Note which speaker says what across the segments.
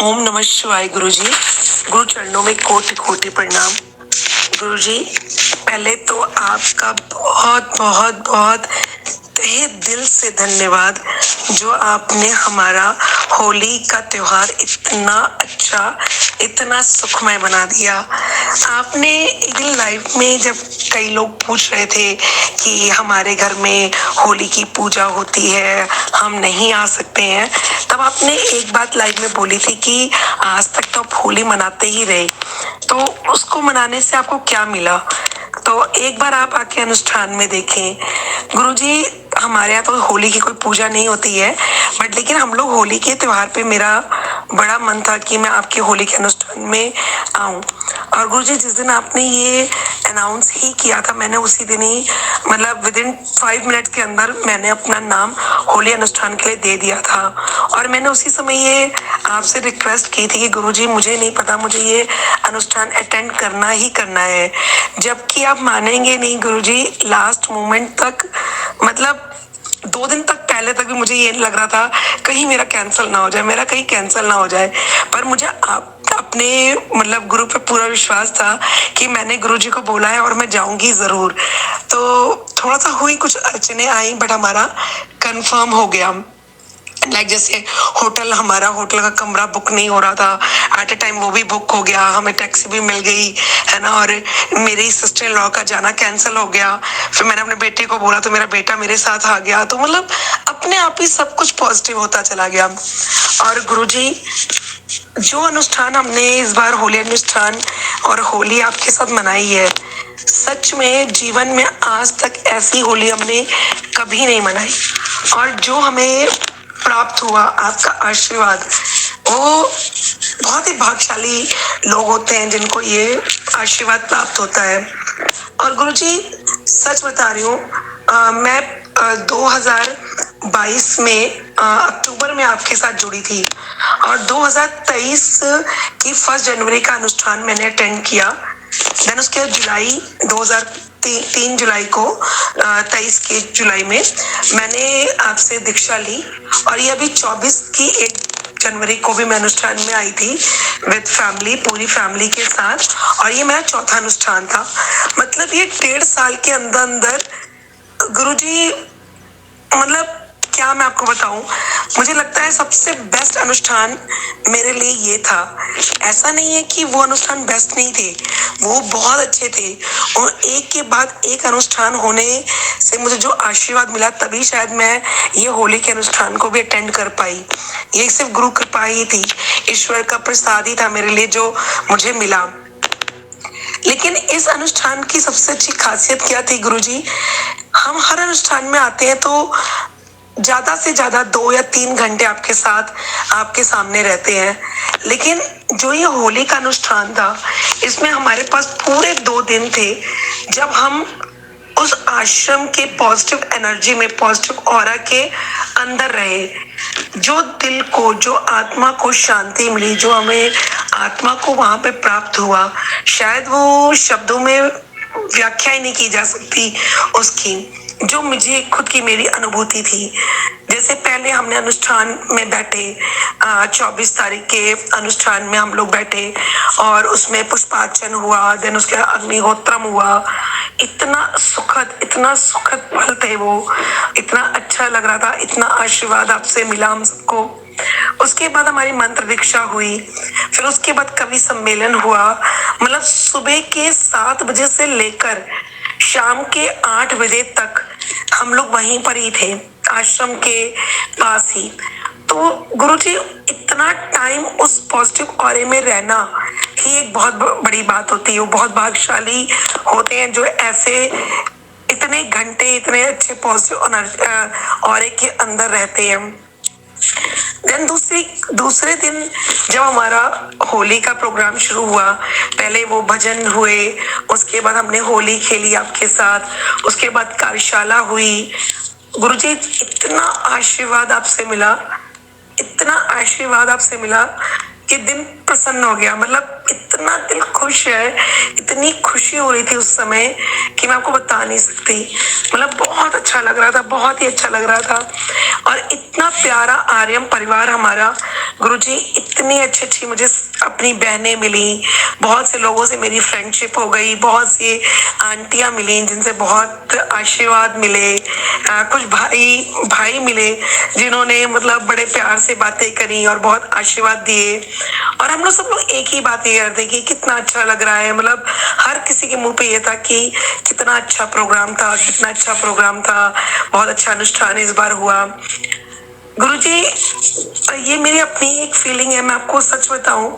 Speaker 1: ओम नमः शिवाय गुरुजी। गुरु चरणों में कोटि कोटि प्रणाम। गुरुजी, पहले तो आपका बहुत बहुत बहुत तहे दिल से धन्यवाद, जो आपने हमारा होली का त्योहार इतना अच्छा, इतना सुखमय बना दिया। आपने एक दिन लाइव में जब कई लोग पूछ रहे थे कि हमारे घर में होली की पूजा होती है, हम नहीं आ सकते हैं, तब आपने एक बात लाइव में बोली थी कि आज तक तो आप होली मनाते ही रहे, तो उसको मनाने से आपको क्या मिला। तो एक बार आप आके अनुष्ठान में देखें। गुरुजी, हमारे यहाँ तो होली की कोई पूजा नहीं होती है, बट लेकिन हम लोग होली के त्योहार पे मेरा बड़ा मन था कि मैं आपके होली के अनुष्ठान में आऊं। और गुरुजी, जिस दिन आपने ये अनाउंस ही किया था, मैंने उसी दिन ही मतलब विदिन 5 मिनट के अंदर मैंने अपना नाम होली अनुष्ठान के लिए दे दिया था। और मैंने उसी समय ये आपसे रिक्वेस्ट की थी कि गुरुजी, मुझे नहीं पता, मुझे ये अनुष्ठान अटेंड करना ही करना है। जबकि आप मानेंगे नहीं गुरुजी, लास्ट मोमेंट तक, मतलब 2 दिन तक, पहले तक भी मुझे ये लग रहा था कहीं मेरा कैंसिल ना हो जाए, मेरा कहीं कैंसिल ना हो जाए। पर मुझे आप अपने मतलब गुरु पे पूरा विश्वास था कि मैंने गुरुजी को बोला है और मैं जाऊंगी जरूर। तो थोड़ा सा हुई, कुछ अड़चने आई, बट हमारा कंफर्म हो गया। जैसे हमारा होटल का कमरा बुक नहीं हो रहा था, एट ए टाइम वो भी बुक हो गया, हमें टैक्सी भी मिल गई है ना। और मेरी सिस्टर इन लॉ का जाना कैंसिल हो गया। फिर मैंने अपने बेटे को बोला तो मेरा बेटा मेरे साथ आ गया। तो मतलब अपने आप ही सब कुछ पॉजिटिव होता चला गया। और गुरुजी, जो अनुष्ठान हमने इस बार होली अनुष्ठान और होली आपके साथ मनाई है, सच में जीवन में आज तक ऐसी होली हमने कभी नहीं मनाई। और जो हमें प्राप्त हुआ आपका आशीर्वाद, वो बहुत ही भाग्यशाली लोग होते हैं जिनको ये आशीर्वाद प्राप्त होता है। और गुरुजी, सच बता रही हूँ, मैं 2022 में अक्टूबर में आपके साथ जुड़ी थी और 2023 की 1 जनवरी का अनुष्ठान मैंने अटेंड किया। देन उसके जुलाई 2003 जुलाई को 23 के जुलाई में मैंने आपसे दीक्षा ली। और ये अभी 24 की 1 जनवरी को भी मैं अनुष्ठान में आई थी विद फैमिली, पूरी फैमिली के साथ। और ये मेरा चौथा अनुष्ठान था। मतलब ये 1.5 साल के अंदर अंदर गुरुजी, मतलब क्या मैं आपको बताऊं, मुझे लगता है सबसे बेस्ट अनुष्ठान मेरे लिए ये था। ऐसा नहीं है कि वो अनुष्ठान बेस्ट नहीं थे, वो बहुत अच्छे थे। और एक के बाद एक अनुष्ठान होने से मुझे जो आशीर्वाद मिला, तभी शायद मैं ये होली के अनुष्ठान को भी अटेंड कर पाई। ये सिर्फ गुरु कृपा ही थी, ईश्वर का प्रसाद ही था मेरे लिए जो मुझे मिला। लेकिन इस अनुष्ठान की सबसे अच्छी खासियत क्या थी गुरुजी, हम हर अनुष्ठान में आते हैं तो ज्यादा से ज्यादा 2 या 3 घंटे आपके साथ, आपके सामने रहते हैं। लेकिन जो ये होली का अनुष्ठान था, इसमें हमारे पास पूरे 2 दिन थे जब हम उस आश्रम के पॉजिटिव एनर्जी में, पॉजिटिव ऑरा के अंदर रहे। जो दिल को, जो आत्मा को शांति मिली, जो हमें आत्मा को वहां पे प्राप्त हुआ, शायद वो शब्दों में व्याख्या ही नहीं की जा सकती उसकी। जो मुझे खुद की मेरी अनुभूति थी। जैसे पहले हमने अनुष्ठान में बैठे, 24 तारीख के अनुष्ठान में हम लोग बैठे और उसमें पुष्पार्चन हुआ, देन उसके अग्निहोत्रम हुआ। इतना सुखद पल थे वो, इतना अच्छा लग रहा था, इतना आशीर्वाद आपसे मिला हम सबको। उसके बाद हमारी मंत्र दीक्षा हुई, फिर उसके बाद कवि सम्मेलन हुआ। मतलब सुबह के 7 बजे से लेकर शाम के 8 बजे तक हम लोग वहीं पर ही थे, आश्रम के पास ही। तो गुरुजी, इतना टाइम उस पॉजिटिव ऑरे में रहना ही एक बहुत बड़ी बात होती है। वो बहुत भाग्यशाली होते हैं जो ऐसे इतने घंटे, इतने अच्छे पॉजिटिव ऑरे के अंदर रहते हैं। देन दूसरे दिन जब हमारा होली का प्रोग्राम शुरू हुआ, पहले वो भजन हुए, उसके बाद हमने होली खेली आपके साथ, उसके बाद कार्यशाला हुई। गुरुजी, इतना आशीर्वाद आपसे मिला, इतना आशीर्वाद आपसे मिला ये दिन प्रसन्न हो गया। मतलब इतना दिल खुश है, इतनी खुशी हो रही थी उस समय कि मैं आपको बता नहीं सकती। मतलब बहुत अच्छा लग रहा था, बहुत ही अच्छा लग रहा था। और इतना प्यारा आर्यम परिवार हमारा, गुरुजी इतनी अच्छी अच्छी मुझे अपनी बहनें मिली, बहुत से लोगों से मेरी फ्रेंडशिप हो गई, बहुत सी आंटियां मिली जिनसे बहुत आशीर्वाद मिले, कुछ भाई भाई मिले जिन्होंने मतलब बड़े प्यार से बातें करी और बहुत आशीर्वाद दिए। और हम लोग सब लोग एक ही बात ये करते कि कितना अच्छा लग रहा है। मतलब हर किसी के मुंह पे ये था कि कितना अच्छा प्रोग्राम था, कितना अच्छा प्रोग्राम था, बहुत अच्छा अनुष्ठान इस बार हुआ। गुरुजी ये मेरी अपनी एक फीलिंग है, मैं आपको सच बताऊं,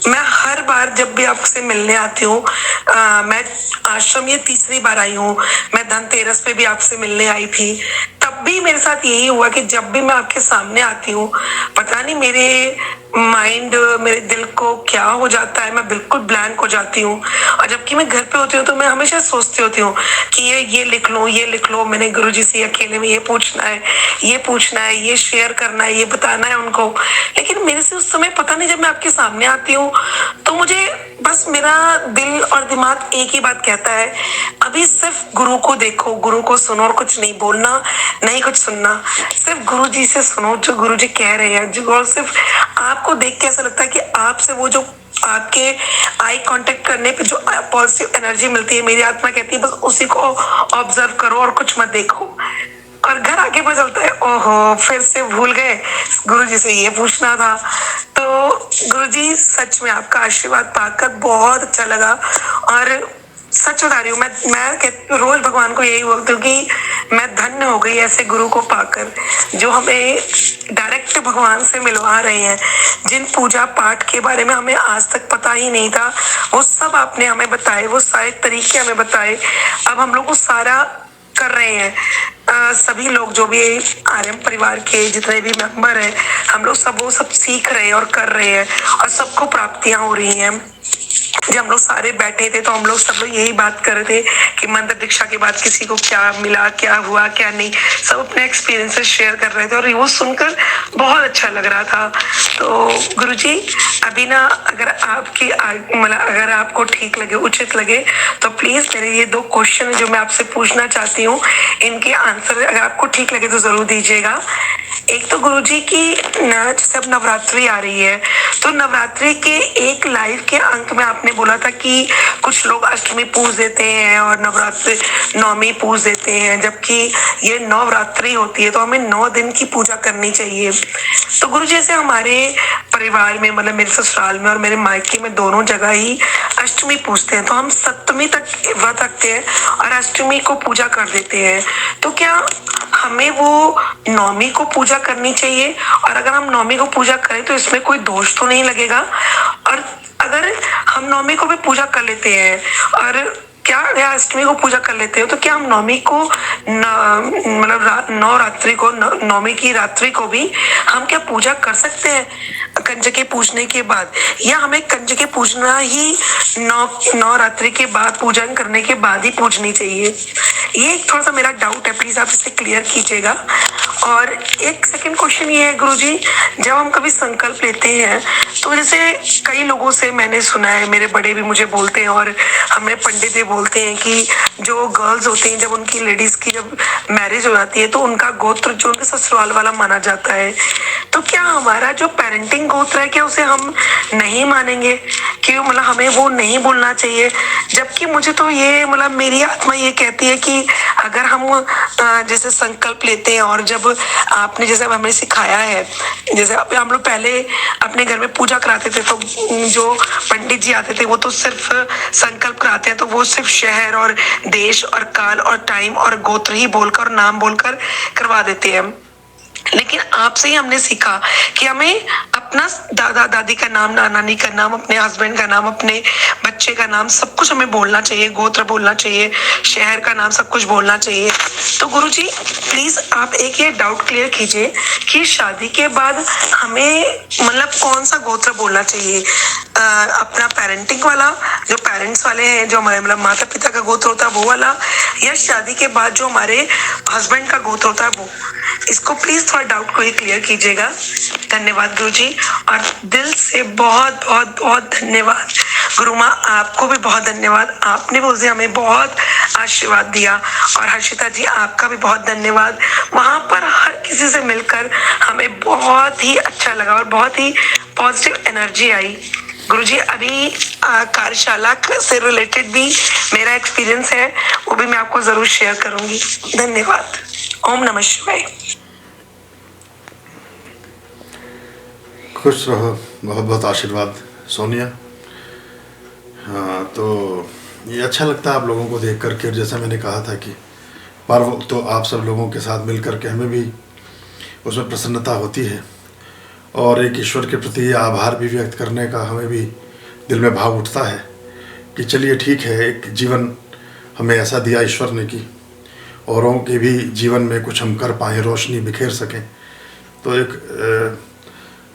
Speaker 1: मैं हर बार जब भी आपसे मिलने आती हूँ, मैं आश्रम ये तीसरी बार आई हूँ, मैं धनतेरस पे भी आपसे मिलने आई थी, तब भी मेरे साथ यही हुआ कि जब भी मैं आपके सामने आती हूँ, पता नहीं मेरे माइंड, मेरे दिल को क्या हो जाता है, मैं बिल्कुल ब्लैंक हो जाती हूँ। और जबकि मैं घर पे होती हूँ तो मैं हमेशा सोचती होती हूँ कि ये लिख लो, ये लिख लो, मैंने गुरुजी से अकेले में ये पूछना है, ये पूछना है, ये शेयर करना है, ये बताना है उनको। लेकिन मेरे से उस समय पता नहीं, जब मैं आपके सामने आती हूँ तो मुझे बस मेरा दिल और दिमाग एक ही बात कहता है, अभी सिर्फ गुरु को देखो, गुरु को सुनो, और कुछ नहीं बोलना, नहीं कुछ सुनना, सिर्फ गुरु जी से सुनो जो गुरु जी कह रहे हैं। जो और सिर्फ आपको देख के ऐसा लगता है कि आपसे वो जो आपके आई कांटेक्ट करने पे जो पॉजिटिव एनर्जी मिलती है, मेरी आत्मा कहती है बस उसी को ऑब्जर्व करो और कुछ मत देखो। और घर आके पता चलता है, ओहो फिर से भूल गए, गुरुजी से ये पूछना था। तो गुरुजी सच में आपका आशीर्वाद पाकर बहुत अच्छा लगा। और सच बता रही हूँ, मैं रोज भगवान को यही बोलती हूँ कि मैं धन्य हो गई ऐसे गुरु को पाकर, जो हमें डायरेक्ट भगवान से मिलवा रहे हैं। जिन पूजा पाठ के बारे में हमें आज तक पता ही नहीं था, वो सब आपने हमें बताए, वो सारे तरीके हमें बताए। अब हम लोग को सारा कर रहे हैं। सभी लोग जो भी आर्यम परिवार के जितने भी मेंबर हैं, हम लोग सब वो सब सीख रहे हैं और कर रहे हैं, और सबको प्राप्तियां हो रही हैं। जब हम लोग सारे बैठे थे तो हम लोग सब लोग यही बात कर रहे थे कि मंत्र दीक्षा के बाद किसी को क्या मिला, क्या हुआ, क्या नहीं, सब अपने एक्सपीरियंसेस शेयर कर रहे थे और वो सुनकर बहुत अच्छा लग रहा था। तो गुरुजी अभी ना, अगर आपकी मतलब अगर आपको ठीक लगे, उचित लगे, तो प्लीज मेरे ये 2 क्वेश्चन जो मैं आपसे पूछना चाहती हूँ, इनके आंसर अगर आपको ठीक लगे तो जरूर दीजिएगा। एक तो गुरुजी की जैसे अब नवरात्रि आ रही है, तो नवरात्रि के एक लाइव के अंक में आपने बोला था कि कुछ लोग अष्टमी पूज देते हैं और नवरात्रि नवमी पूज देते हैं, जबकि ये नवरात्रि होती है तो हमें 9 दिन की पूजा करनी चाहिए। तो गुरु जैसे हमारे परिवार में, मतलब मेरे ससुराल में और मेरे मायके में दोनों जगह ही अष्टमी पूजते हैं, तो हम सप्तमी तक व्रत रखते हैं और अष्टमी को पूजा कर देते हैं। तो क्या हमें वो नवमी को पूजा करनी चाहिए? और अगर हम नवमी को पूजा करें तो इसमें कोई दोष तो नहीं लगेगा? और अगर हम नवमी को भी पूजा कर लेते हैं और क्या या अष्टमी को पूजा कर लेते हो, तो क्या हम नवमी को मतलब नवरात्रि को, नवमी की रात्रि को भी हम क्या पूजा कर सकते हैं कंजके पूजने के बाद, या हमें कंजके पूजना ही नवरात्रि के बाद, पूजन करने के बाद ही पूजनी चाहिए? ये एक थोड़ा सा मेरा डाउट है, प्लीज आप इसे क्लियर कीजिएगा। और एक सेकंड क्वेश्चन ये है गुरुजी, जब हम कभी संकल्प लेते हैं तो जैसे कई लोगों से मैंने सुना है, मेरे बड़े भी मुझे बोलते हैं और हमें पंडित भी बोलते हैं कि जो गर्ल्स होती हैं, जब उनकी लेडीज की जब मैरिज हो जाती है तो उनका गोत्र जो उनके ससुराल वाला माना जाता है। तो क्या हमारा जो पेरेंटिंग गोत्र है, क्या उसे हम नहीं मानेंगे कि मतलब हमें वो नहीं बोलना चाहिए? जबकि मुझे तो ये मतलब मेरी आत्मा ये कहती है कि अगर हम जैसे संकल्प लेते हैं और जब आपने जैसे हमें सिखाया है, जैसे हम लोग पहले अपने घर में पूजा कराते थे तो जो पंडित जी आते थे वो तो सिर्फ संकल्प कराते हैं, तो वो सिर्फ शहर और देश और काल और टाइम और गोत्र ही बोलकर, नाम बोलकर करवा देते हैं। लेकिन आपसे ही हमने सीखा कि हमें अपना दादा दादी का नाम, नाना नानी का नाम, अपने हस्बैंड का नाम, अपने बच्चे का नाम, सब कुछ हमें बोलना चाहिए, गोत्र बोलना चाहिए, शहर का नाम, सब कुछ बोलना चाहिए। तो गुरुजी प्लीज आप एक ये डाउट क्लियर कीजिए कि शादी के बाद हमें मतलब कौन सा गोत्र बोलना चाहिए? अपना पेरेंटिंग वाला, जो पेरेंट्स वाले हैं, जो हमारे मतलब माता पिता का गोत्र होता है वो वाला, या शादी के बाद जो हमारे हस्बैंड का गोत्र होता है वो। इसको प्लीज थोड़ा डाउट को ही क्लियर कीजिएगा। धन्यवाद गुरुजी, और दिल से बहुत बहुत बहुत धन्यवाद। गुरु माँ आपको भी बहुत धन्यवाद, आपने भी उस दिन हमें बहुत आशीर्वाद दिया। और हर्षिता जी आपका भी बहुत धन्यवाद। वहां पर हर किसी से मिलकर हमें बहुत ही अच्छा लगा और बहुत ही पॉजिटिव एनर्जी आई। गुरुजी अभी कार्यशाला से रिलेटेड भी मेरा एक्सपीरियंस है, वो भी मैं आपको जरूर शेयर करूंगी। धन्यवाद। ओम नमः शिवाय।
Speaker 2: खुश रहो, बहुत बहुत आशीर्वाद सोनिया। हाँ, तो ये अच्छा लगता है आप लोगों को देख करके। जैसा मैंने कहा था कि पर्व तो आप सब लोगों के साथ मिल करके हमें भी उसमें प्रसन्नता होती है, और एक ईश्वर के प्रति आभार भी व्यक्त करने का हमें भी दिल में भाव उठता है कि चलिए ठीक है, एक जीवन हमें ऐसा दिया ईश्वर ने कि औरों के भी जीवन में कुछ हम कर पाएँ, रोशनी बिखेर सकें। तो एक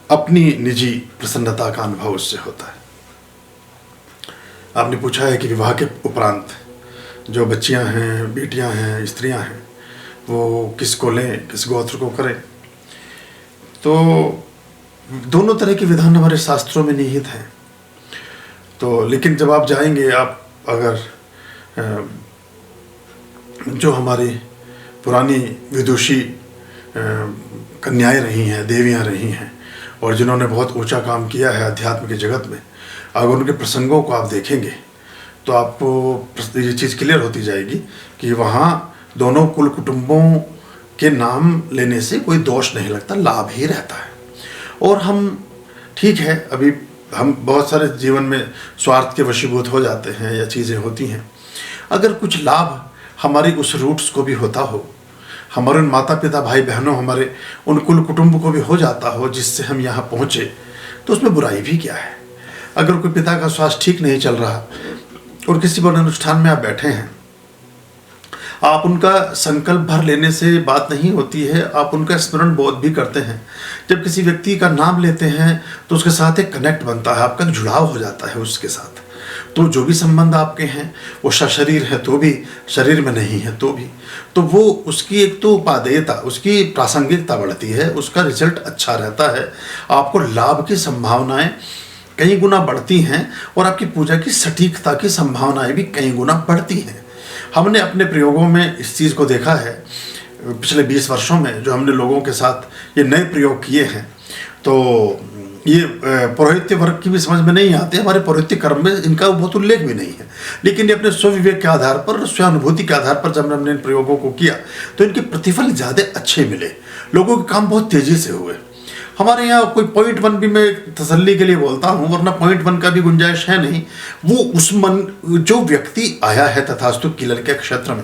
Speaker 2: अपनी निजी प्रसन्नता का अनुभव उससे होता है। आपने पूछा है कि विवाह के उपरांत जो बच्चियां हैं, बेटियां हैं, स्त्रियां हैं, वो किसको लें, किस गोत्र को करें। तो दोनों तरह के विधान हमारे शास्त्रों में निहित हैं। तो लेकिन जब आप जाएंगे, आप अगर जो हमारी पुरानी विदुषी कन्याएं रही हैं, देवियां रही हैं, और जिन्होंने बहुत ऊंचा काम किया है अध्यात्म के जगत में, अगर उनके प्रसंगों को आप देखेंगे तो आपको ये चीज़ क्लियर होती जाएगी कि वहाँ दोनों कुल कुटुंबों के नाम लेने से कोई दोष नहीं लगता, लाभ ही रहता है। और हम ठीक है, अभी हम बहुत सारे जीवन में स्वार्थ के वशीभूत हो जाते हैं या चीज़ें होती हैं। अगर कुछ लाभ हमारी उस रूट्स को भी होता हो, हमारे उन माता पिता भाई बहनों, हमारे उन कुल कुटुंब को भी हो जाता हो जिससे हम यहाँ पहुँचे, तो उसमें बुराई भी क्या है। अगर कोई पिता का स्वास्थ्य ठीक नहीं चल रहा और किसी बड़े अनुष्ठान में आप बैठे हैं, आप उनका संकल्प भर लेने से बात नहीं होती है, आप उनका स्मरण बोध भी करते हैं। जब किसी व्यक्ति का नाम लेते हैं तो उसके साथ एक कनेक्ट बनता है, आपका जुड़ाव हो जाता है उसके साथ। तो जो भी संबंध आपके हैं, वो सशरीर है तो भी, शरीर में नहीं है तो भी, तो वो उसकी एक तो उपादेयता, उसकी प्रासंगिकता बढ़ती है, उसका रिजल्ट अच्छा रहता है, आपको लाभ की संभावनाएं कई गुना बढ़ती हैं, और आपकी पूजा की सटीकता की संभावनाएं भी कई गुना बढ़ती हैं। हमने अपने प्रयोगों में इस चीज़ को देखा है पिछले 20 वर्षों में, जो हमने लोगों के साथ ये नए प्रयोग किए हैं। तो ये पौरोहित्य वर्ग की भी समझ में नहीं आते, हमारे पौरोहित्य कर्म में इनका बहुत उल्लेख भी नहीं है, लेकिन ये अपने स्वविवेक के आधार पर, स्वानुभूति के आधार पर जब हमने इन प्रयोगों को किया तो इनके प्रतिफल ज़्यादा अच्छे मिले, लोगों के काम बहुत तेज़ी से हुए। हमारे यहाँ कोई पॉइंट 1 भी मैं तसल्ली के लिए बोलता हूँ, वरना पॉइंट 1 का भी गुंजाइश है नहीं। वो उस मन, जो व्यक्ति आया है तथास्तु किलर के क्षेत्र में,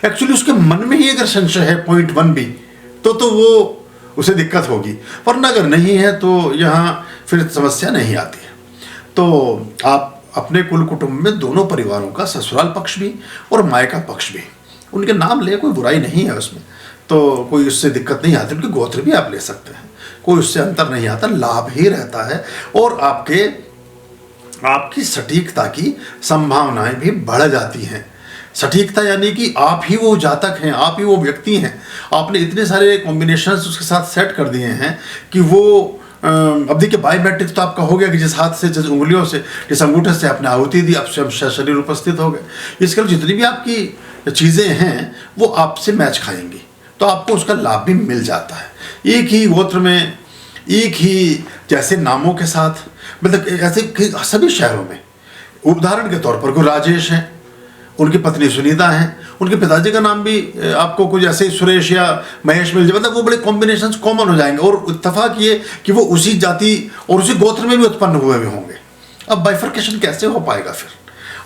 Speaker 2: एक्चुअली उसके मन में ही अगर संशय है पॉइंट 1 भी, तो वो उसे दिक्कत होगी, वरना अगर नहीं है तो यहाँ फिर समस्या नहीं आती है। तो आप अपने कुल कुटुंब में दोनों परिवारों का, ससुराल पक्ष भी और मायका पक्ष भी, उनके नाम ले, कोई बुराई नहीं है उसमें, तो कोई उससे दिक्कत नहीं आती। उनके गोत्र भी आप ले सकते हैं, कोई उससे अंतर नहीं आता, लाभ ही रहता है, और आपकी सटीकता की संभावनाएं भी बढ़ जाती हैं। सटीकता यानी कि आप ही वो जातक हैं, आप ही वो व्यक्ति हैं, आपने इतने सारे कॉम्बिनेशंस उसके साथ सेट कर दिए हैं कि वो अब देखिए बायोमेट्रिक तो आपका हो गया कि जिस हाथ से, जिस उंगलियों से, जिस अंगूठे से आपने आहुति दी, आप स्वयं शरीर उपस्थित हो गए। इसके लिए जितनी भी आपकी चीज़ें हैं वो आपसे मैच खाएंगी, तो आपको उसका लाभ भी मिल जाता है। एक ही गोत्र में, एक ही जैसे नामों के साथ, मतलब ऐसे सभी शहरों में, उदाहरण के तौर पर कोई राजेश हैं, उनकी पत्नी सुनीता हैं, उनके पिताजी का नाम भी आपको कुछ ऐसे सुरेश या महेश मिल जाए, मतलब वो बड़े कॉम्बिनेशंस कॉमन हो जाएंगे, और इत्तेफाक ये कि वो उसी जाति और उसी गोत्र में भी उत्पन्न हुए भी होंगे। अब बाइफर्केशन कैसे हो पाएगा, फिर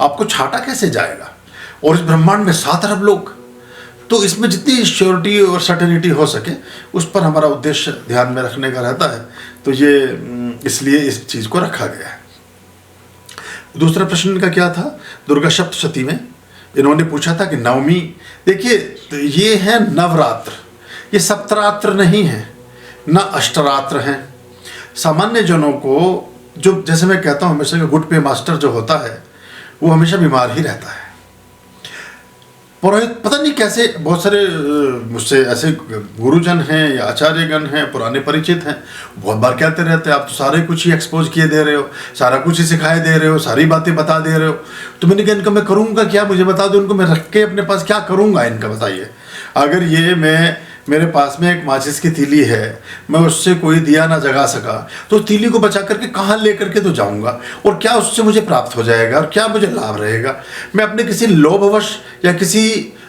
Speaker 2: आपको छाटा कैसे जाएगा। और इस ब्रह्मांड में 7 अरब लोग, तो इसमें जितनी श्योरिटी और सर्टेनिटी हो सके उस पर हमारा उद्देश्य ध्यान में रखने का रहता है। तो ये इसलिए इस चीज़ को रखा गया है। दूसरा प्रश्न इनका क्या था, दुर्गा सप्तशती में इन्होंने पूछा था कि नवमी, देखिए ये है नवरात्र, ये सप्तरात्र नहीं है, न अष्टरात्र हैं। सामान्य जनों को जो जैसे मैं कहता हूँ हमेशा, गुड पे मास्टर जो होता है वो हमेशा बीमार ही रहता है। पुरोहित पता नहीं कैसे, बहुत सारे मुझसे ऐसे गुरुजन हैं या आचार्यगण हैं, पुराने परिचित हैं, बहुत बार कहते रहते हैं आप तो सारे कुछ ही एक्सपोज किए दे रहे हो, सारा कुछ ही सिखाए दे रहे हो, सारी बातें बता दे रहे हो। तो मैंने कहा इनका मैं करूँगा क्या, मुझे बता दो, इनको मैं रख के अपने पास क्या करूँगा इनका, बताइए। अगर ये मेरे पास में एक माचिस की तीली है, मैं उससे कोई दिया ना जगा सका तो तीली को बचा करके कहाँ ले करके तो जाऊंगा, और क्या उससे मुझे प्राप्त हो जाएगा, और क्या मुझे लाभ रहेगा। मैं अपने किसी लोभवश या किसी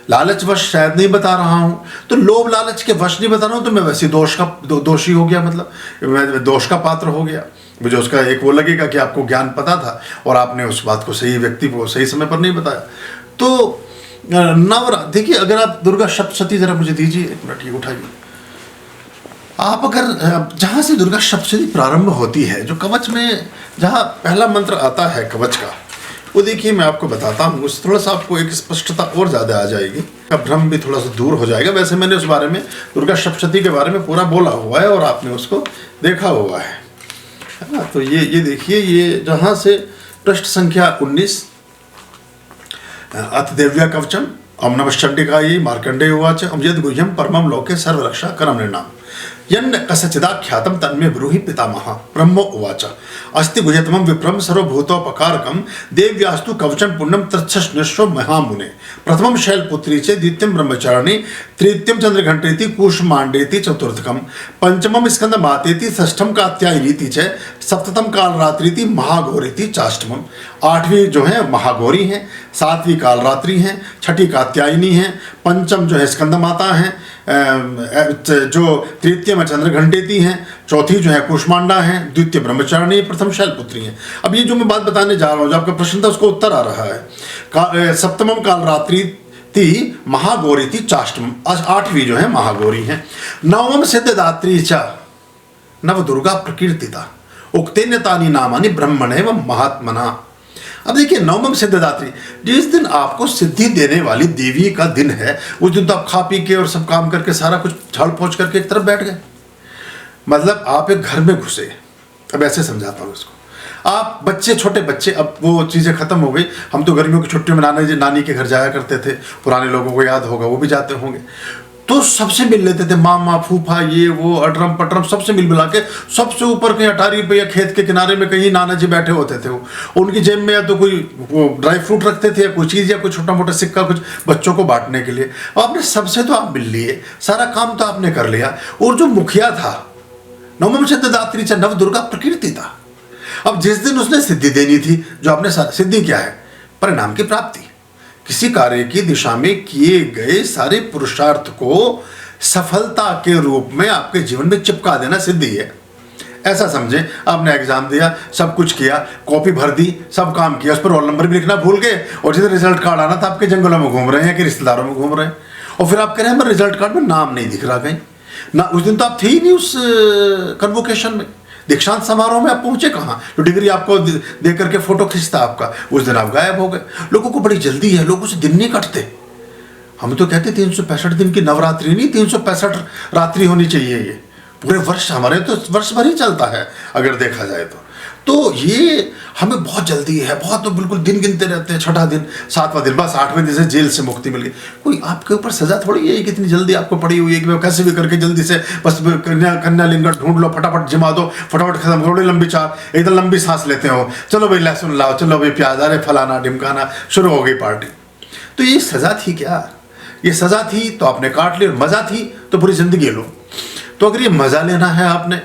Speaker 2: लालचवश शायद नहीं बता रहा हूँ, तो लोभ लालच के वश नहीं बता रहा हूँ, तो मैं वैसे दोषी हो गया, मतलब मैं दोष का पात्र हो गया। मुझे उसका एक वो लगेगा कि आपको ज्ञान पता था और आपने उस बात को सही व्यक्ति को सही समय पर नहीं बताया। तो देखिए, अगर आप दुर्गा सप्तशती जरा मुझे दीजिए, एक मिनट, ये उठाइए आप। अगर जहाँ से दुर्गा सप्तशती प्रारंभ होती है, जो कवच में जहाँ पहला मंत्र आता है कवच का, वो देखिए मैं आपको बताता हूँ, उससे थोड़ा सा आपको एक स्पष्टता और ज़्यादा आ जाएगी, भ्रम भी थोड़ा सा दूर हो जाएगा। वैसे मैंने उस बारे में, दुर्गा सप्तशती के बारे में पूरा बोला हुआ है और आपने उसको देखा हुआ है ना। तो ये देखिए, ये जहाँ से पृष्ठ संख्या 19, अथ देव्या कवचम ओम नमः चंडिकायै मार्कंडेय उवाच ओम यद् गुह्यं परमं लोके सर्वरक्षा करम नृणाम यन्न कसचिदाख्यातं तन्मे ब्रूहि पितामहः ब्रह्मो उवाच अस्ति गुह्यतमं विप्रं सर्वभूतोपकारकं देव्यास्तु कवचं पुण्यं तच्छश्नश्व महामुने प्रथमं शैलपुत्री च द्वितीयं ब्रह्मचारिणी तृतीयं चंद्रघंटेति कूष्मांडेति चतुर्थकं पंचमं स्कंदमातेति षष्ठम कात्यायनीति च सप्तम कालरात्रिति महागौरीति चाष्टमम। आठवीं जो है महागौरी हैं, सातवीं कालरात्रि हैं, छठी कात्यायनी हैं, पंचम जो है स्कंदमाता हैं, जो तृतीय में चंद्रघंटेती हैं, चौथी जो है कूष्मांडा हैं, द्वितीय ब्रह्मचारिणी, प्रथम शैलपुत्री हैं। अब ये जो मैं बात बताने जा रहा हूँ, जो आपका प्रश्न था उसको उत्तर आ रहा है। सप्तमम कालरात्रि ती महागौरी थी चाष्टम, आठवीं जो है महागौरी हैं। नवम सिद्धदात्री च नव दुर्गा प्रकीर्तिता उक्तेन्यतानि नामानि ब्रह्मणेव महात्मना। अब देखिए, नवम सिद्धदात्री, जिस दिन आपको सिद्धि देने वाली देवी का दिन है, उस दिन तो आप खा पी के और सब काम करके सारा कुछ झाड़ पोंछ करके एक तरफ बैठ गए, मतलब आप एक घर में घुसे। अब ऐसे समझाता हूँ इसको, आप बच्चे, छोटे बच्चे, अब वो चीज़ें खत्म हो गई। हम तो गर्मियों की छुट्टियों में नानी के घर जाया करते थे, पुराने लोगों को याद होगा, वो भी जाते होंगे, तो सबसे मिल लेते थे, मामा फूफा ये वो अटरम पटरम सबसे मिल मिला के। सबसे ऊपर कहीं अटारी पे या खेत के किनारे में कहीं नाना जी बैठे होते थे, वो उनकी जेब में या तो कोई वो ड्राई फ्रूट रखते थे या कोई चीज़ या कोई छोटा मोटा सिक्का कुछ बच्चों को बांटने के लिए। और आपने सबसे तो आप मिल लिए, सारा काम तो आपने कर लिया। और जो मुखिया था, नवम सिद्धदात्री च नव दुर्गा प्रकृति था। अब जिस दिन उसने सिद्धि देनी थी, जो आपने सिद्धि क्या है, परिणाम की प्राप्ति, किसी कार्य की दिशा में किए गए सारे पुरुषार्थ को सफलता के रूप में आपके जीवन में चिपका देना सिद्धि है। ऐसा समझें, आपने एग्जाम दिया, सब कुछ किया, कॉपी भर दी, सब काम किया, उस पर रोल नंबर भी लिखना भूल गए, और जिधर रिजल्ट कार्ड आना था आपके जंगलों में घूम रहे हैं कि रिश्तेदारों में घूम रहे हैं, और फिर आप कह रहे हैं हमारे रिजल्ट कार्ड में नाम नहीं दिख रहा कहीं ना। उस दिन तो आप थे ही नहीं उस कन्वोकेशन में, दीक्षांत समारोह में आप पहुंचे कहाँ, जो डिग्री आपको दे करके फोटो खींचता आपका, उस दिन आप गायब हो गए। लोगों को बड़ी जल्दी है, लोगों से दिन नहीं कटते। हम तो कहते 365 दिन की नवरात्रि नहीं, 365 रात्रि होनी चाहिए। ये पूरे वर्ष, हमारे तो वर्ष भर ही चलता है अगर देखा जाए तो ये हमें बहुत जल्दी है, बहुत, तो बिल्कुल दिन गिनते रहते हैं, छठा दिन, सातवां दिन, बस 8वें दिन से जेल से मुक्ति मिल गई। कोई आपके ऊपर सजा थोड़ी है कि इतनी जल्दी आपको पड़ी हुई है कि कैसे भी करके जल्दी से बस कन्या लिंगट ढूंढ लो, फटाफट जिमा दो, फटाफट खत्म करो, लंबी चार, एकदम लंबी सांस लेते हो, चलो भाई लहसुन लाओ, चलो भाई प्याज, अरे फलाना ढिमकाना, शुरू हो गई पार्टी। तो ये सजा थी क्या? ये सजा थी तो आपने काट ली, और मजा थी तो पूरी जिंदगी लो। तो अगर ये मजा लेना है आपने,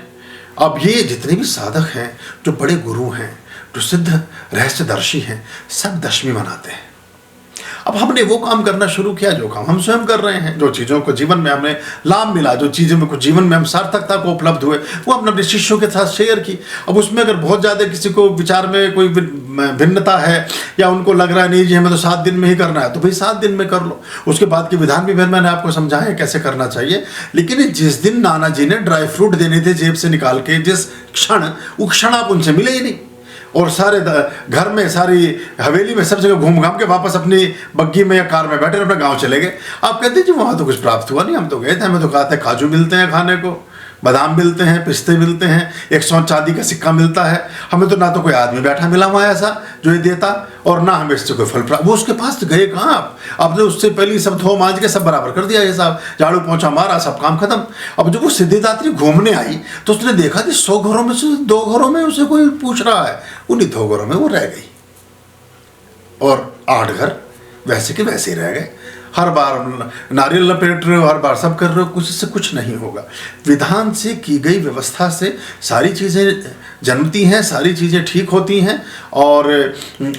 Speaker 2: अब ये जितने भी साधक हैं, जो बड़े गुरु हैं, जो सिद्ध रहस्यदर्शी हैं, सब दशमी मनाते हैं। अब हमने वो काम करना शुरू किया जो काम हम स्वयं कर रहे हैं, जो चीज़ों को जीवन में हमें लाभ मिला, जो चीज़ें में कुछ जीवन में हम सार्थकता को उपलब्ध हुए, वो हमने अपने शिष्यों के साथ शेयर की। अब उसमें अगर बहुत ज़्यादा किसी को विचार में कोई भिन्नता है, या उनको लग रहा है नहीं जी हमें तो 7 दिन में ही करना है, तो भाई 7 दिन में कर लो। उसके बाद के विधान भी फिर मैंने आपको समझाया कैसे करना चाहिए। लेकिन जिस दिन नाना जी ने ड्राई फ्रूट देने थे जेब से निकाल के, जिस क्षण, वो क्षण आप उनसे मिले ही नहीं, और सारे घर में, सारी हवेली में, सब जगह घूम घाम के वापस अपनी बग्गी में या कार में बैठे अपने गांव चले गए। आप कहते जी वहाँ तो कुछ प्राप्त हुआ नहीं, हम तो गए थे, हमें तो कहा था काजू मिलते हैं खाने को, बादाम मिलते हैं, पिस्ते मिलते हैं, 100 चांदी का सिक्का मिलता है। हमें तो ना तो कोई आदमी बैठा मिला हुआ ऐसा जो ये देता, और ना हमें इससे कोई फल प्राप्त। वो उसके पास गए कहाँ आप? आपने उससे पहले सब धो मांज के सब बराबर कर दिया, ये सब झाड़ू पोंछा मारा, सब काम खत्म। अब जब वो सिद्धिदात्री घूमने आई तो उसने देखा कि 100 घरों में से 2 घरों में उसे कोई पूछ रहा है, उन्हीं 2 घरों में वो रह गई, और 8 घर वैसे के वैसे ही रह गए। हर बार नारियल लपेट रहे हो, हर बार सब कर रहे हो, कुछ से कुछ नहीं होगा। विधान से की गई व्यवस्था से सारी चीज़ें जन्मती हैं, सारी चीज़ें ठीक होती हैं। और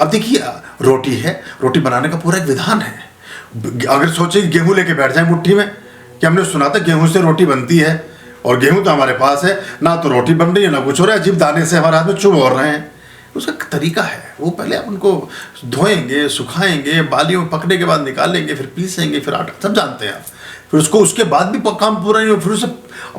Speaker 2: अब देखिए, रोटी है, रोटी बनाने का पूरा एक विधान है। अगर सोचे गेहूँ लेके बैठ जाए मुट्ठी में, कि हमने सुना था गेहूँ से रोटी बनती है, और गेहूँ तो हमारे पास है, ना तो रोटी बन रही है ना कुछ हो रहा है, अजीब दाने से हमारे हाथ में चुभ हो रहे हैं। उसका तरीका है, वो पहले आप उनको धोएंगे, सुखाएंगे, बालियों में पकने के बाद निकालेंगे, फिर पीसेंगे, फिर आटा, सब जानते हैं आप। फिर उसको उसके बाद भी काम पूरा नहीं हो, फिर उसे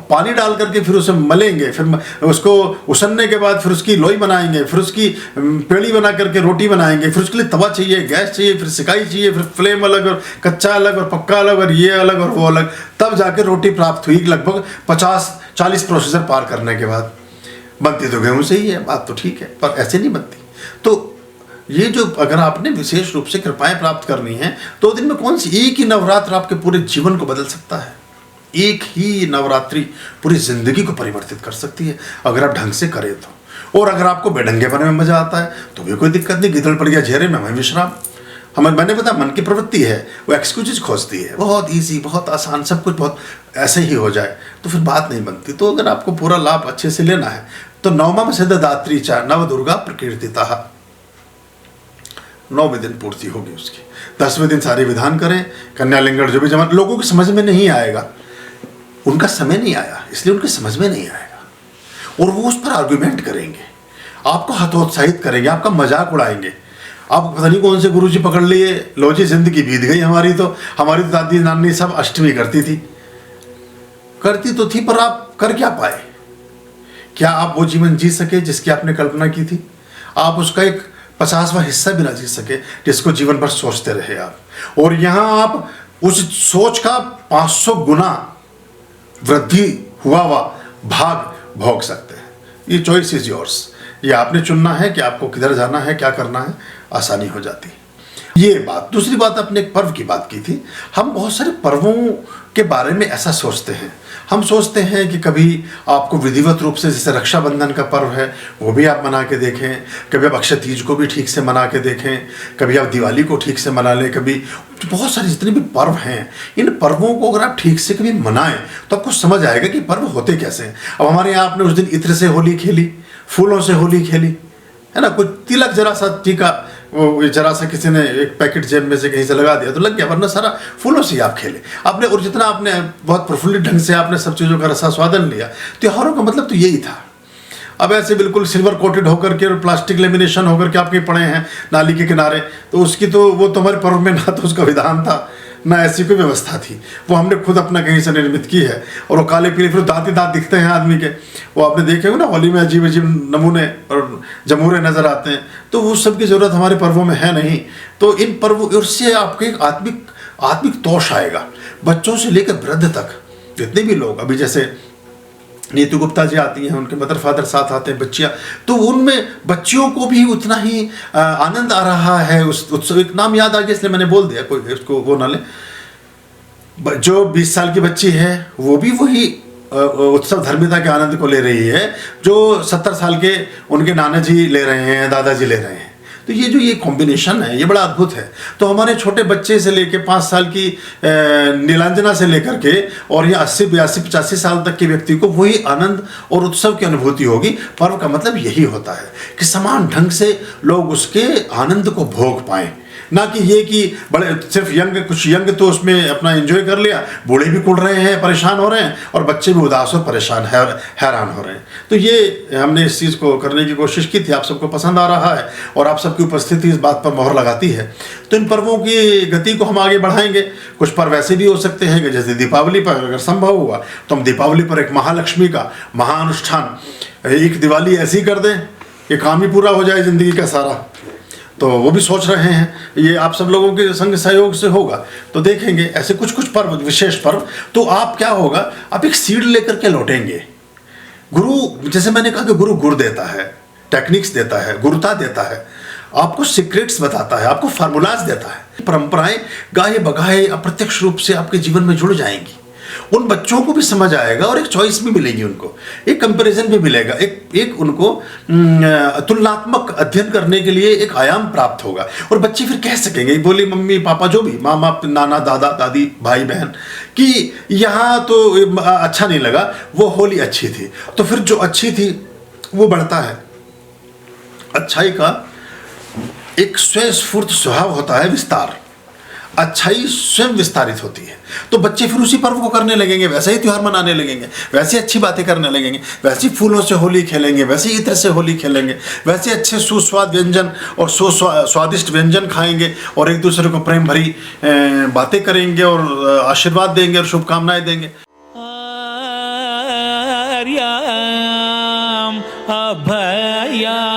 Speaker 2: पानी डाल करके फिर उसे मलेंगे, फिर उसको उसनने के बाद फिर उसकी लोई बनाएंगे, फिर उसकी पेड़ी बना करके रोटी बनाएंगे, फिर उसके लिए तवा चाहिए, गैस चाहिए, फिर सिकाई चाहिए, फिर फ्लेम अलग, और कच्चा अलग, और पक्का अलग, और ये अलग और वो अलग, तब जाके रोटी प्राप्त हुई। लगभग 50-40 प्रोसीजर पार करने के बाद बनती तो गेहूं से ही है, बात तो ठीक है, पर ऐसे नहीं बनती। तो ये जो अगर आपने विशेष रूप से कृपाएं प्राप्त करनी है, 2 दिन में कौन सी एक ही नवरात्र आपके पूरे जीवन को बदल सकता है। एक ही नवरात्रि पूरी जिंदगी को परिवर्तित कर सकती है, अगर आप ढंग से करें तो। और अगर आपको बेढंगे बने में मजा आता है तो भी कोई दिक्कत नहीं, गिदड़ पड़ गया घेरे में, हमें विश्राम। मैंने पता, मन की प्रवृत्ति है, वो एक्सक्यूजेज खोजती है, बहुत ईजी, बहुत आसान, सब कुछ बहुत ऐसे ही हो जाए तो फिर बात नहीं बनती। तो अगर आपको पूरा लाभ अच्छे से लेना है तो नवमा सिद्धदात्री चा नव दुर्गा प्रकीर्तिता, 9वें दिन पूर्ति होगी उसकी। 10वें दिन सारे विधान करें, कन्या लिंगड़ जो भी जमा, लोगों की समझ में नहीं आएगा, उनका समय नहीं आया इसलिए उनकी समझ में नहीं आएगा, और वो उस पर आर्गुमेंट करेंगे, आपको हतोत्साहित करेंगे, आपका मजाक उड़ाएंगे। आप पता नहीं कौन से गुरुजी पकड़ लिए, लो जी जिंदगी बीत गई हमारी तो दादी नानी सब अष्टमी करती तो थी, पर आप कर क्या पाए? क्या आप वो जीवन जी सके जिसकी आपने कल्पना की थी? आप उसका एक 50वां हिस्सा भी ना जी सके जिसको जीवन भर सोचते रहे आप, और यहाँ आप उस सोच का 500 गुना वृद्धि हुआ भाग भोग सकते हैं। ये चॉइस इज योर्स, ये आपने चुनना है कि आपको किधर जाना है, क्या करना है, आसानी हो जाती है। ये बात। दूसरी बात, आपने एक पर्व की बात की थी। हम बहुत सारे पर्वों के बारे में ऐसा सोचते हैं, हम सोचते हैं कि कभी आपको विधिवत रूप से, जैसे रक्षाबंधन का पर्व है वो भी आप मना के देखें, कभी आप अक्षय तीज को भी ठीक से मना के देखें, कभी आप दिवाली को ठीक से मना लें, कभी बहुत सारे जितने भी पर्व हैं, इन पर्वों को अगर आप ठीक से कभी मनाएं तो आपको समझ आएगा कि पर्व होते कैसे हैं। अब हमारे यहाँ आपने उस दिन इत्र से होली खेली, फूलों से होली खेली, है ना, कुछ तिलक जरा सा टीका, वो जरा सा किसी ने एक पैकेट जेब में से कहीं से लगा दिया तो लग गया, वरना सारा फूलों से ही आप खेले आपने। और जितना आपने बहुत प्रफुल्लित ढंग से आपने सब चीज़ों का रसास्वादन लिया, त्योहारों का मतलब तो यही था। अब ऐसे बिल्कुल सिल्वर कोटेड होकर के और प्लास्टिक लेमिनेशन होकर के आपके पड़े हैं नाली के किनारे, तो उसकी तो वो तुम्हारे पर्व में ना तो उसका विधान था ना ऐसी कोई व्यवस्था थी, वो हमने खुद अपना कहीं से निर्मित की है। और वो काले पीले फिर दांत ही दांत दिखते हैं आदमी के, वो आपने देखे हो ना, होली में अजीब अजीब नमूने और जमूरे नजर आते हैं, तो वो सब की जरूरत हमारे पर्वों में है नहीं। तो इन पर्वों से आपको एक आत्मिक तोष आएगा। बच्चों से लेकर वृद्ध तक जितने भी लोग, अभी जैसे नीतू गुप्ता जी आती हैं, उनके मदर फादर साथ आते हैं, बच्चियाँ, तो उनमें बच्चियों को भी उतना ही आनंद आ रहा है उस उत्सव। एक नाम याद आ गया इसलिए मैंने बोल दिया, कोई उसको वो ना ले। जो 20 साल की बच्ची है वो भी वही उत्सव धर्मिता के आनंद को ले रही है जो 70 साल के उनके नाना जी ले रहे हैं, दादाजी ले रहे हैं। तो ये कॉम्बिनेशन है, ये बड़ा अद्भुत है। तो हमारे छोटे बच्चे से लेके 5 साल की नीलांजना से लेकर के और ये 80, 82, 85 साल तक के व्यक्ति को वही आनंद और उत्सव की अनुभूति होगी। पर्व का मतलब यही होता है कि समान ढंग से लोग उसके आनंद को भोग पाएं, ना कि ये कि बड़े सिर्फ कुछ यंग तो उसमें अपना एंजॉय कर लिया, बूढ़े भी कुड़ रहे हैं, परेशान हो रहे हैं, और बच्चे भी उदास और परेशान हैरान हो रहे हैं। तो ये हमने इस चीज़ को करने की कोशिश की थी, आप सबको पसंद आ रहा है और आप सबकी उपस्थिति इस बात पर मोहर लगाती है। तो इन पर्वों की गति को हम आगे बढ़ाएंगे। कुछ पर्व ऐसे भी हो सकते हैं कि जैसे दीपावली पर अगर संभव हुआ तो हम दीपावली पर एक महालक्ष्मी का महाअनुष्ठान, एक दिवाली ऐसी कर दें कि काम ही पूरा हो जाए ज़िंदगी का सारा। तो वो भी सोच रहे हैं, ये आप सब लोगों के संग सहयोग से होगा तो देखेंगे ऐसे कुछ पर्व, विशेष पर्व। तो आप क्या होगा, आप एक सीड लेकर के लौटेंगे गुरु, जैसे मैंने कहा कि गुरु गुर देता है, टेक्निक्स देता है, गुरुता देता है, आपको सीक्रेट्स बताता है, आपको फार्मूलाज देता है। परंपराएं गाहे बगाहे अप्रत्यक्ष रूप से आपके जीवन में जुड़ जाएंगी। उन बच्चों को भी समझ आएगा और एक चॉइस भी मिलेगी, उनको एक कंपैरिजन भी मिलेगा, एक उनको तुलनात्मक अध्ययन करने के लिए एक आयाम प्राप्त होगा। और बच्चे फिर कह सकेंगे, बोले मम्मी पापा जो भी, मामा नाना दादा दादी भाई बहन, कि यहाँ तो अच्छा नहीं लगा, वो होली अच्छी थी। तो फिर जो अच्छी थी वो बढ़ता है। अच्छाई का एक स्वयं स्फूर्त स्वभाव होता है, विस्तार। अच्छाई स्वयं विस्तारित होती है, तो बच्चे फिर उसी पर्व को करने लगेंगे, वैसे ही त्योहार मनाने लगेंगे, वैसे अच्छी बातें करने लगेंगे, वैसे फूलों से होली खेलेंगे, वैसे इत्र से होली खेलेंगे, वैसे अच्छे सुस्वाद व्यंजन और स्वादिष्ट व्यंजन खाएंगे और एक दूसरे को प्रेम भरी बातें करेंगे और आशीर्वाद देंगे और शुभकामनाएं देंगे।
Speaker 3: अभया